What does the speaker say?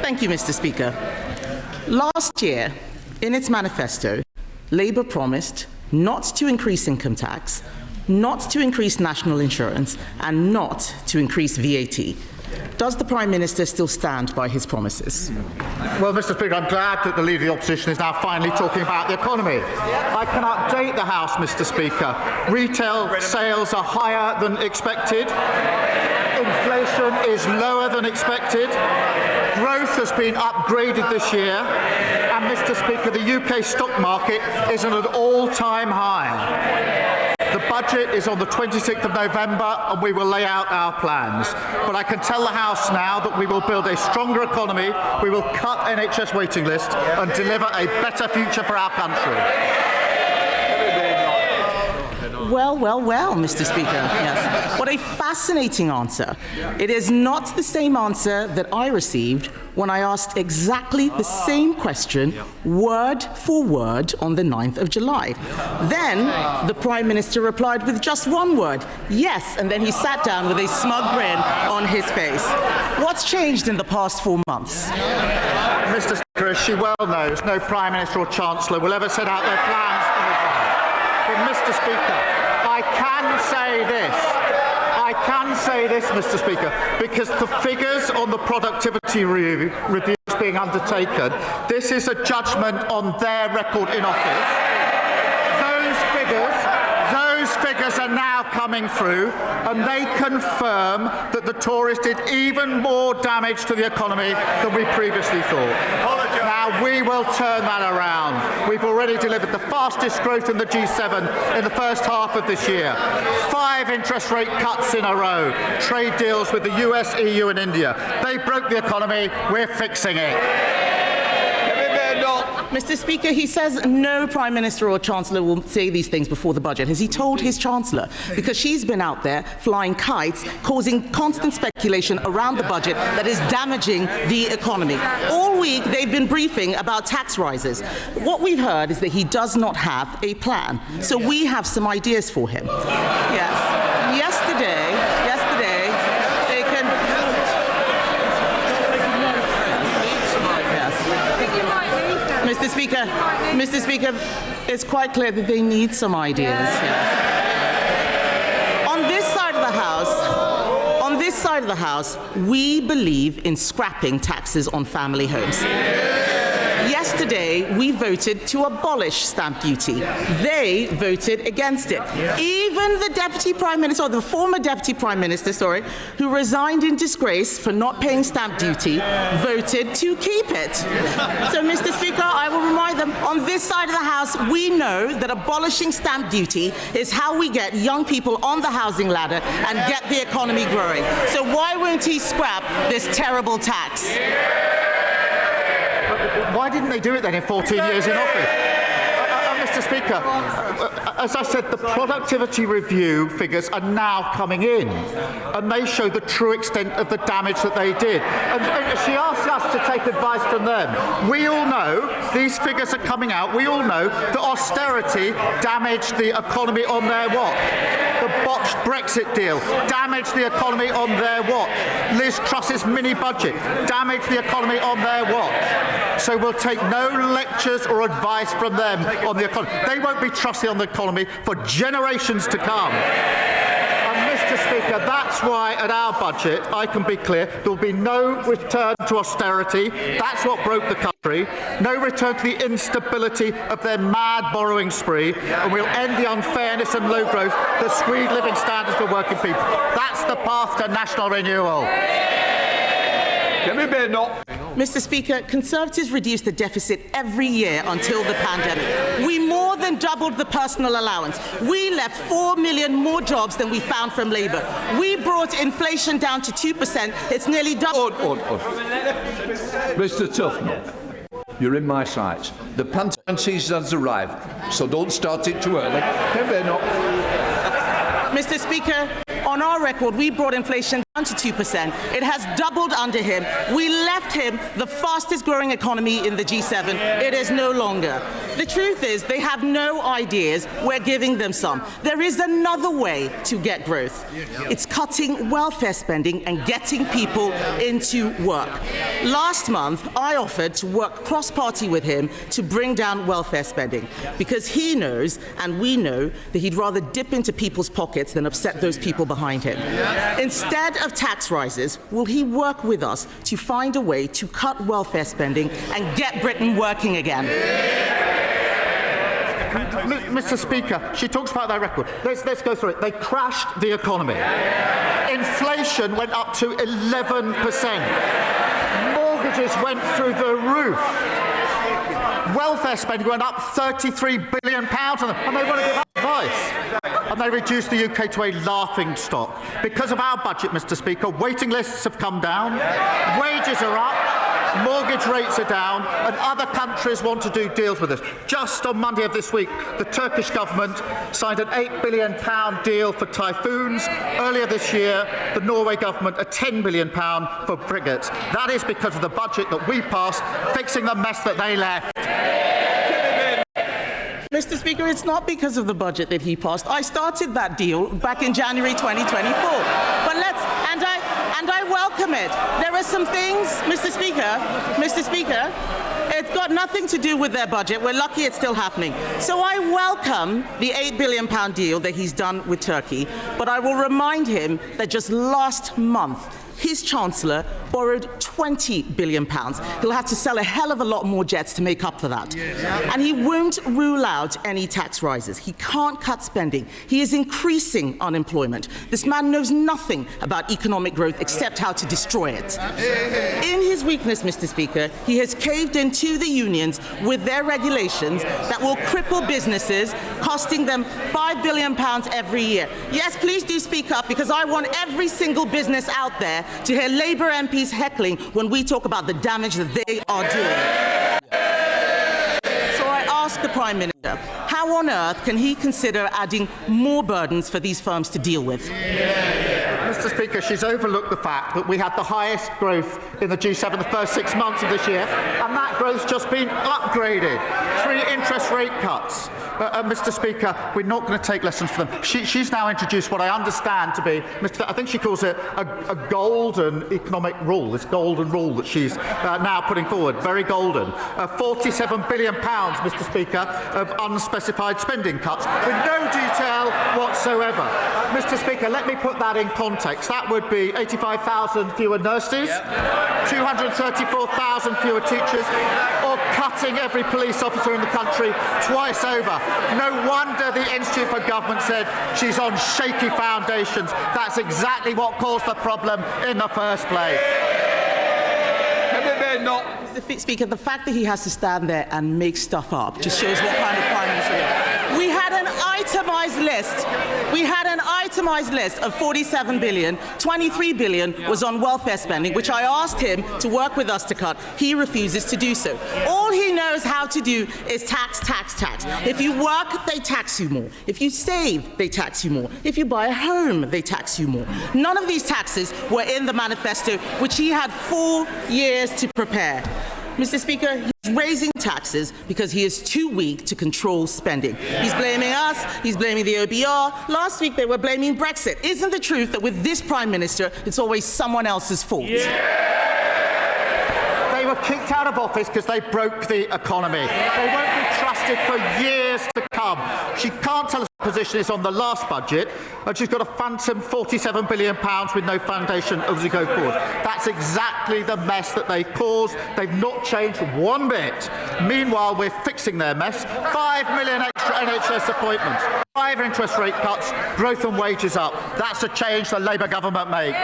Thank you, Mr. Speaker. Last year, in its manifesto, Labour promised not to increase income tax, not to increase national insurance, and not to increase VAT. Does the Prime Minister still stand by his promises? Well, Mr. Speaker, I'm glad that the Leader of the Opposition is now finally talking about the economy. I can update the House, Mr. Speaker. Retail sales are higher than expected. Inflation is lower than expected. Growth has been upgraded this year. And, Mr. Speaker, the UK stock market is at an all-time high. The budget is on the 26th of November and we will lay out our plans. But I can tell the House now that we will build a stronger economy, we will cut NHS waiting lists and deliver a better future for our country. Well, Mr. Speaker. Yes. What a fascinating answer. It is not the same answer that I received when I asked exactly the same question, word for word, on the 9th of July. Then the Prime Minister replied with just one word, yes, and then he sat down with a smug grin on his face. What's changed in the past 4 months? Mr. Speaker, as she well knows, no Prime Minister or Chancellor will ever set out their plans in advance. But, Mr. Speaker, I can say this, Mr. Speaker, because the figures on the productivity review being undertaken, this is a judgment on their record in office. Those figures are now coming through, and they confirm that the Tories did even more damage to the economy than we previously thought. Now, we will turn that around. We've already delivered the fastest growth in the G7 in the first half of this year. 5 interest rate cuts in a row. Trade deals with the US, EU and India. They broke the economy. We're fixing it. Mr. Speaker, he says no Prime Minister or Chancellor will say these things before the budget. Has he told his Chancellor? Because she's been out there flying kites, causing constant speculation around the budget that is damaging the economy. All week, they've been briefing about tax rises. What we've heard is that he does not have a plan. So we have some ideas for him. Yes. Yesterday, they can... Mr. Speaker, it's quite clear that they need some ideas. Yes. On this side of the House, we believe in scrapping taxes on family homes. Yesterday, we voted to abolish stamp duty. They voted against it. Even the Deputy Prime Minister, or the former Deputy Prime Minister, who resigned in disgrace for not paying stamp duty, voted to keep it. So, Mr. Speaker, I will remind them, on this side of the House, we know that abolishing stamp duty is how we get young people on the housing ladder and get the economy growing. So why won't he scrap this terrible tax? Why didn't they do it then in 14 years in office? Mr. Speaker, as I said, the productivity review figures are now coming in, and they show the true extent of the damage that they did. And she asked us to take advice from them. We all know, these figures are coming out, we all know that austerity damaged the economy on their watch. The botched Brexit deal damaged the economy on their watch. Liz Truss's mini-budget damaged the economy on their watch. So we'll take no lectures or advice from them on the economy. They won't be trusted on the economy for generations to come. And, Mr. Speaker, that's why at our budget, I can be clear, there will be no return to austerity. That's what broke the country. No return to the instability of their mad borrowing spree. And we'll end the unfairness and low growth that squeeze living standards for working people. That's the path to national renewal. Mr. Speaker, Conservatives reduced the deficit every year until the pandemic. We more than doubled the personal allowance. We left 4 million more jobs than we found from Labour. We brought inflation down to 2%. It's nearly double. Mr. Tufnell, you're in my sights. The pantomime season has arrived, so don't start it too early. Mr. Speaker, On our record, we brought inflation down to 2%. It has doubled under him. We left him the fastest growing economy in the G7. It is no longer. The truth is, they have no ideas. We're giving them some. There is another way to get growth. It's cutting welfare spending and getting people into work. Last month, I offered to work cross-party with him to bring down welfare spending because he knows, and we know, that he'd rather dip into people's pockets than upset those people behind him. Instead of tax rises, will he work with us to find a way to cut welfare spending and get Britain working again? Mr. Speaker, she talks about their record. Let's go through it. They crashed the economy. Inflation went up to 11%. Mortgages went through the roof. Welfare spending went up £33 billion on them, and they want to give advice. And they reduced the UK to a laughing stock. Because of our budget, Mr. Speaker, waiting lists have come down, wages are up, mortgage rates are down, and other countries want to do deals with us. Just on Monday of this week, the Turkish government signed an £8 billion deal for typhoons. Earlier this year, the Norway government a £10 billion for frigates. That is because of the budget that we passed, fixing the mess that they left. Mr. Speaker, it's not because of the budget that he passed. I started that deal back in January 2024. But I welcome it. There are some things, Mr. Speaker, it's got nothing to do with their budget. We're lucky it's still happening. So I welcome the £8 billion deal that he's done with Turkey, but I will remind him that just last month, his Chancellor borrowed £20 billion. He'll have to sell a hell of a lot more jets to make up for that. And he won't rule out any tax rises. He can't cut spending. He is increasing unemployment. This man knows nothing about economic growth except how to destroy it. In his weakness, Mr. Speaker, he has caved into the unions with their regulations that will cripple businesses, costing them £5 billion every year. Yes, please do speak up, because I want every single business out there to hear Labour MPs heckling when we talk about the damage that they are doing. So I ask the Prime Minister, how on earth can he consider adding more burdens for these firms to deal with? Mr. Speaker, she's overlooked the fact that we had the highest growth in the G7 the first 6 months of this year, and that growth's just been upgraded. 3 interest rate cuts. Mr. Speaker, we're not going to take lessons from them. She's now introduced what I understand to be, I think she calls it a golden economic rule, this golden rule that she's now putting forward, very golden. £47 billion, Mr. Speaker, of unspecified spending cuts with no detail whatsoever. Mr. Speaker, let me put that in context. That would be 85,000 fewer nurses, 234,000 fewer teachers, or cutting every police officer in the country twice over. No wonder the Institute for Government said she's on shaky foundations. That's exactly what caused the problem in the first place. Mr. Speaker, the fact that he has to stand there and make stuff up just shows what kind of Prime Minister he is. We had an itemised list. We had an itemised list of 47 billion. 23 billion was on welfare spending, which I asked him to work with us to cut. He refuses to do so. All he knows how to do is tax, tax, tax. If you work, they tax you more. If you save, they tax you more. If you buy a home, they tax you more. None of these taxes were in the manifesto, which he had 4 years to prepare. Mr. Speaker, he's raising taxes because he is too weak to control spending. He's blaming us, he's blaming the OBR. Last week they were blaming Brexit. Isn't the truth that with this Prime Minister, it's always someone else's fault? They were kicked out of office because they broke the economy. They won't be trusted for years to come. She can't tell us what her position is on the last budget, and she's got a phantom £47 billion with no foundation as we go forward. That's exactly the mess that they caused. They've not changed one bit. Meanwhile, we're fixing their mess. 5 million extra NHS appointments, 5 interest rate cuts, growth and wages up. That's a change the Labour government makes.